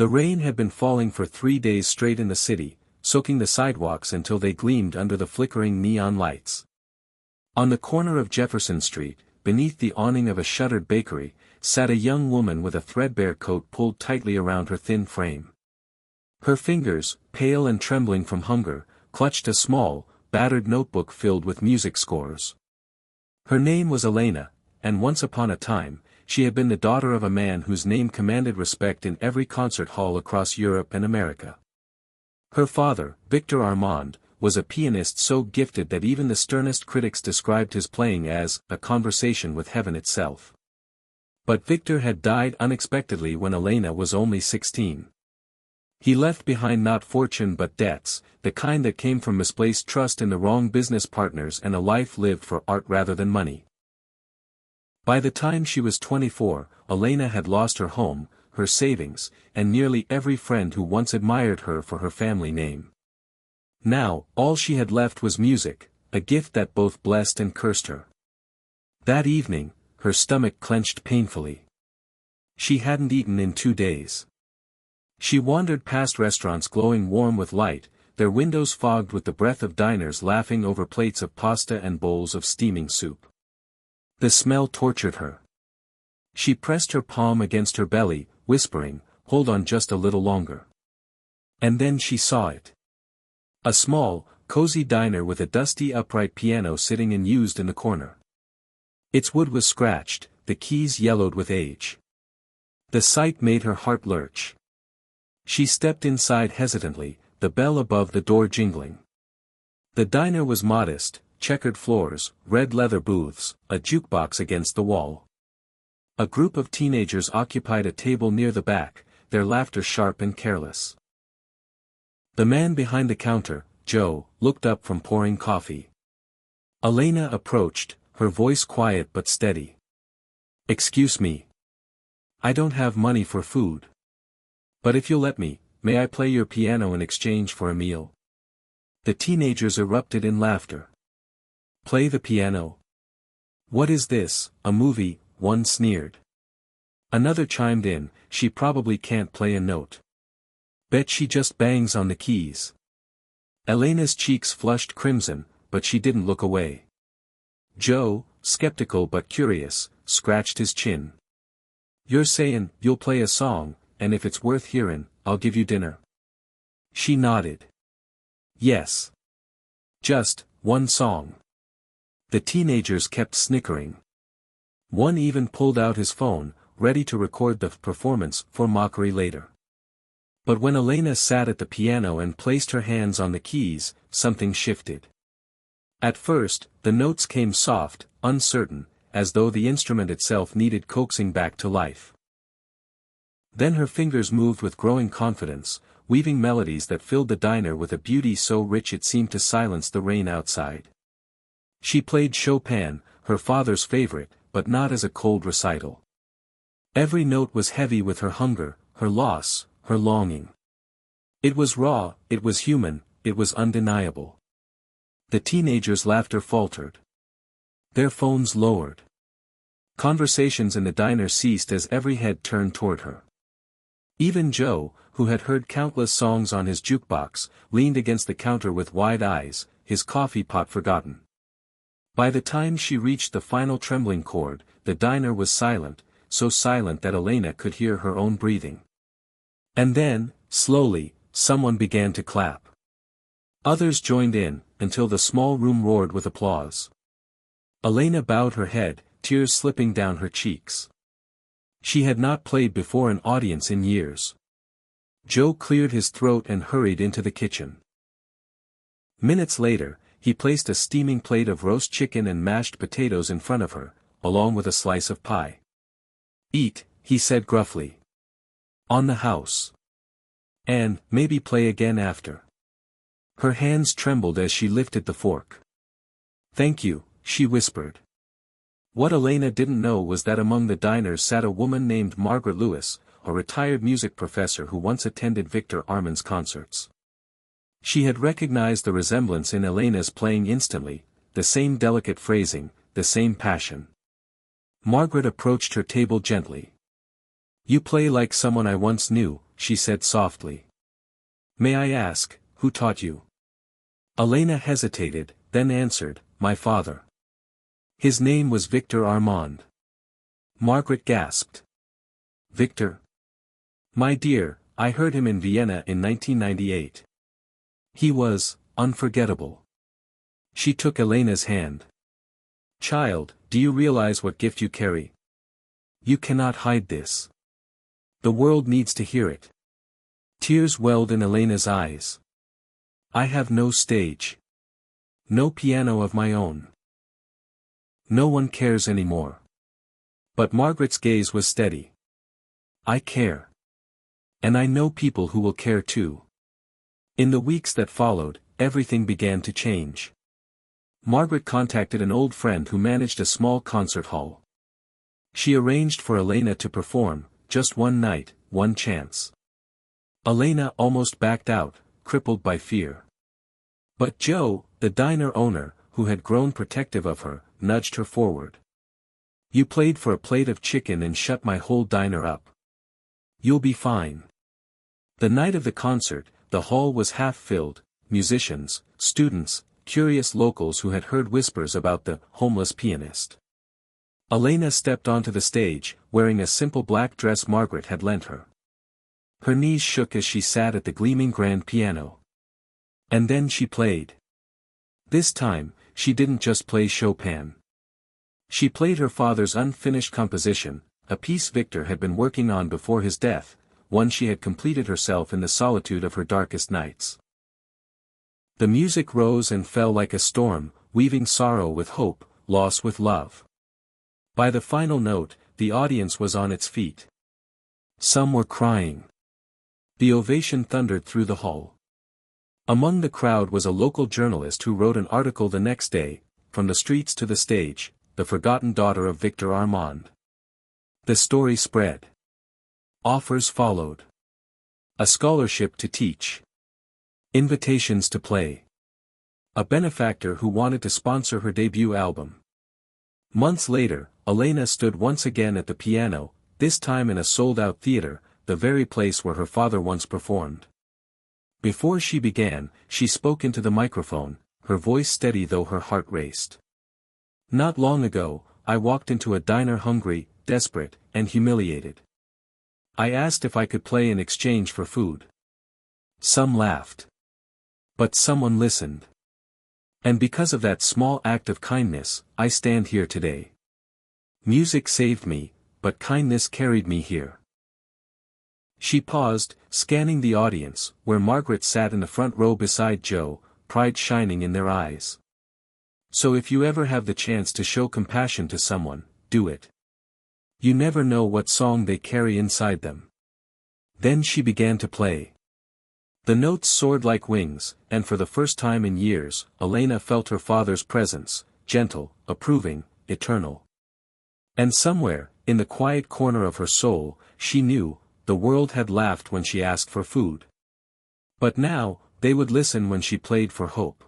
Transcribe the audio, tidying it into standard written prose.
The rain had been falling for 3 days straight in the city, soaking the sidewalks until they gleamed under the flickering neon lights. On the corner of Jefferson Street, beneath the awning of a shuttered bakery, sat a young woman with a threadbare coat pulled tightly around her thin frame. Her fingers, pale and trembling from hunger, clutched a small, battered notebook filled with music scores. Her name was Elena, and once upon a time, she had been the daughter of a man whose name commanded respect in every concert hall across Europe and America. Her father, Victor Armand, was a pianist so gifted that even the sternest critics described his playing as a conversation with heaven itself. But Victor had died unexpectedly when Elena was only 16. He left behind not fortune but debts, the kind that came from misplaced trust in the wrong business partners and a life lived for art rather than money. By the time she was 24, Elena had lost her home, her savings, and nearly every friend who once admired her for her family name. Now, all she had left was music, a gift that both blessed and cursed her. That evening, her stomach clenched painfully. She hadn't eaten in 2 days. She wandered past restaurants glowing warm with light, their windows fogged with the breath of diners laughing over plates of pasta and bowls of steaming soup. The smell tortured her. She pressed her palm against her belly, whispering, "Hold on just a little longer." And then she saw it. A small, cozy diner with a dusty upright piano sitting unused in the corner. Its wood was scratched, the keys yellowed with age. The sight made her heart lurch. She stepped inside hesitantly, the bell above the door jingling. The diner was modest, checkered floors, red leather booths, a jukebox against the wall. A group of teenagers occupied a table near the back, their laughter sharp and careless. The man behind the counter, Joe, looked up from pouring coffee. Elena approached, her voice quiet but steady. "Excuse me. I don't have money for food. But if you'll let me, may I play your piano in exchange for a meal?" The teenagers erupted in laughter. "Play the piano? What is this, a movie?" one sneered. Another chimed in, "She probably can't play a note. Bet she just bangs on the keys." Elena's cheeks flushed crimson, but she didn't look away. Joe, skeptical but curious, scratched his chin. "You're sayin' you'll play a song, and if it's worth hearin', I'll give you dinner?" She nodded. "Yes. Just one song." The teenagers kept snickering. One even pulled out his phone, ready to record the performance for mockery later. But when Elena sat at the piano and placed her hands on the keys, something shifted. At first, the notes came soft, uncertain, as though the instrument itself needed coaxing back to life. Then her fingers moved with growing confidence, weaving melodies that filled the diner with a beauty so rich it seemed to silence the rain outside. She played Chopin, her father's favorite, but not as a cold recital. Every note was heavy with her hunger, her loss, her longing. It was raw, it was human, it was undeniable. The teenagers' laughter faltered. Their phones lowered. Conversations in the diner ceased as every head turned toward her. Even Joe, who had heard countless songs on his jukebox, leaned against the counter with wide eyes, his coffee pot forgotten. By the time she reached the final trembling chord, the diner was silent, so silent that Elena could hear her own breathing. And then, slowly, someone began to clap. Others joined in, until the small room roared with applause. Elena bowed her head, tears slipping down her cheeks. She had not played before an audience in years. Joe cleared his throat and hurried into the kitchen. Minutes later, he placed a steaming plate of roast chicken and mashed potatoes in front of her, along with a slice of pie. "Eat," he said gruffly. "On the house. And, maybe play again after." Her hands trembled as she lifted the fork. "Thank you," she whispered. What Elena didn't know was that among the diners sat a woman named Margaret Lewis, a retired music professor who once attended Victor Armand's concerts. She had recognized the resemblance in Elena's playing instantly, the same delicate phrasing, the same passion. Margaret approached her table gently. You play like someone I once knew, she said softly. May I ask, who taught you? Elena hesitated, then answered, my father. His name was Victor Armand. Margaret gasped. Victor? My dear, I heard him in Vienna in 1998. He was unforgettable. She took Elena's hand. Child, do you realize what gift you carry? You cannot hide this. The world needs to hear it. Tears welled in Elena's eyes. I have no stage. No piano of my own. No one cares anymore. But Margaret's gaze was steady. I care. And I know people who will care too. In the weeks that followed, everything began to change. Margaret contacted an old friend who managed a small concert hall. She arranged for Elena to perform, just one night, one chance. Elena almost backed out, crippled by fear. But Joe, the diner owner, who had grown protective of her, nudged her forward. You played for a plate of chicken and shut my whole diner up. You'll be fine. The night of the concert, the hall was half filled, musicians, students, curious locals who had heard whispers about the homeless pianist. Elena stepped onto the stage, wearing a simple black dress Margaret had lent her. Her knees shook as she sat at the gleaming grand piano. And then she played. This time, she didn't just play Chopin. She played her father's unfinished composition, a piece Victor had been working on before his death, one she had completed herself in the solitude of her darkest nights. The music rose and fell like a storm, weaving sorrow with hope, loss with love. By the final note, the audience was on its feet. Some were crying. The ovation thundered through the hall. Among the crowd was a local journalist who wrote an article the next day, From the Streets to the Stage, the Forgotten Daughter of Victor Armand. The story spread. Offers followed. A scholarship to teach. Invitations to play. A benefactor who wanted to sponsor her debut album. Months later, Elena stood once again at the piano, this time in a sold-out theater, the very place where her father once performed. Before she began, she spoke into the microphone, her voice steady though her heart raced. Not long ago, I walked into a diner hungry, desperate, and humiliated. I asked if I could play in exchange for food. Some laughed. But someone listened. And because of that small act of kindness, I stand here today. Music saved me, but kindness carried me here. She paused, scanning the audience, where Margaret sat in the front row beside Joe, pride shining in their eyes. So if you ever have the chance to show compassion to someone, do it. You never know what song they carry inside them. Then she began to play. The notes soared like wings, and for the first time in years, Elena felt her father's presence, gentle, approving, eternal. And somewhere, in the quiet corner of her soul, she knew, the world had laughed when she asked for food. But now, they would listen when she played for hope.